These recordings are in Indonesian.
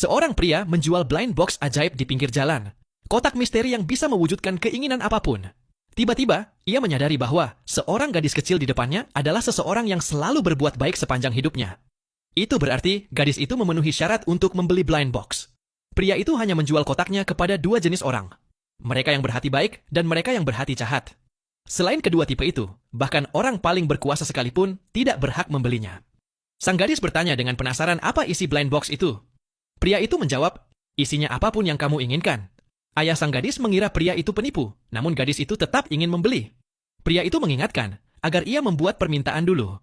Seorang pria menjual blind box ajaib di pinggir jalan. Kotak misteri yang bisa mewujudkan keinginan apapun. Tiba-tiba, ia menyadari bahwa seorang gadis kecil di depannya adalah seseorang yang selalu berbuat baik sepanjang hidupnya. Itu berarti gadis itu memenuhi syarat untuk membeli blind box. Pria itu hanya menjual kotaknya kepada dua jenis orang. Mereka yang berhati baik dan mereka yang berhati jahat. Selain kedua tipe itu, bahkan orang paling berkuasa sekalipun tidak berhak membelinya. Sang gadis bertanya dengan penasaran apa isi blind box itu. Pria itu menjawab, isinya apapun yang kamu inginkan. Ayah sang gadis mengira pria itu penipu, namun gadis itu tetap ingin membeli. Pria itu mengingatkan agar ia membuat permintaan dulu.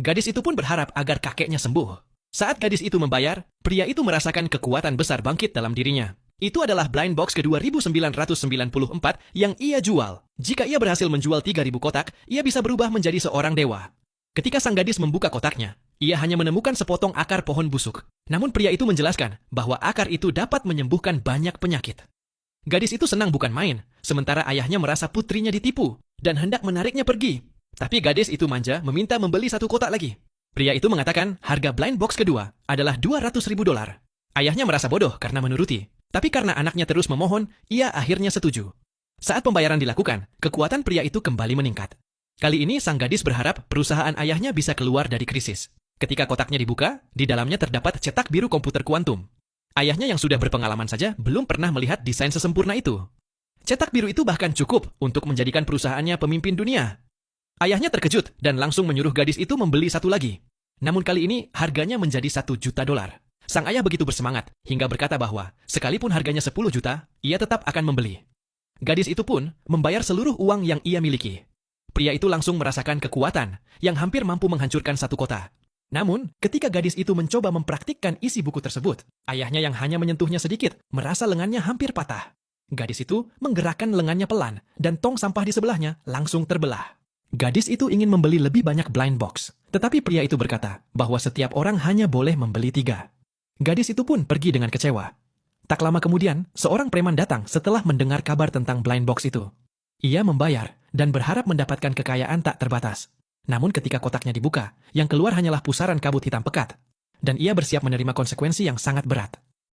Gadis itu pun berharap agar kakeknya sembuh. Saat gadis itu membayar, pria itu merasakan kekuatan besar bangkit dalam dirinya. Itu adalah blind box ke-2994 yang ia jual. Jika ia berhasil menjual 3.000 kotak, ia bisa berubah menjadi seorang dewa. Ketika sang gadis membuka kotaknya, ia hanya menemukan sepotong akar pohon busuk. Namun pria itu menjelaskan bahwa akar itu dapat menyembuhkan banyak penyakit. Gadis itu senang bukan main, sementara ayahnya merasa putrinya ditipu dan hendak menariknya pergi. Tapi gadis itu manja meminta membeli 1 kotak lagi. Pria itu mengatakan harga blind box kedua adalah $200.000. Ayahnya merasa bodoh karena menuruti. Tapi karena anaknya terus memohon, ia akhirnya setuju. Saat pembayaran dilakukan, kekuatan pria itu kembali meningkat. Kali ini sang gadis berharap perusahaan ayahnya bisa keluar dari krisis. Ketika kotaknya dibuka, di dalamnya terdapat cetak biru komputer kuantum. Ayahnya yang sudah berpengalaman saja belum pernah melihat desain sesempurna itu. Cetak biru itu bahkan cukup untuk menjadikan perusahaannya pemimpin dunia. Ayahnya terkejut dan langsung menyuruh gadis itu membeli 1 lagi. Namun kali ini harganya menjadi $1 juta. Sang ayah begitu bersemangat hingga berkata bahwa sekalipun harganya 10 juta, ia tetap akan membeli. Gadis itu pun membayar seluruh uang yang ia miliki. Pria itu langsung merasakan kekuatan yang hampir mampu menghancurkan 1 kota. Namun, ketika gadis itu mencoba mempraktikkan isi buku tersebut, ayahnya yang hanya menyentuhnya sedikit merasa lengannya hampir patah. Gadis itu menggerakkan lengannya pelan dan tong sampah di sebelahnya langsung terbelah. Gadis itu ingin membeli lebih banyak blind box, tetapi pria itu berkata bahwa setiap orang hanya boleh membeli 3. Gadis itu pun pergi dengan kecewa. Tak lama kemudian, seorang preman datang setelah mendengar kabar tentang blind box itu. Ia membayar dan berharap mendapatkan kekayaan tak terbatas. Namun ketika kotaknya dibuka, yang keluar hanyalah pusaran kabut hitam pekat. Dan ia bersiap menerima konsekuensi yang sangat berat.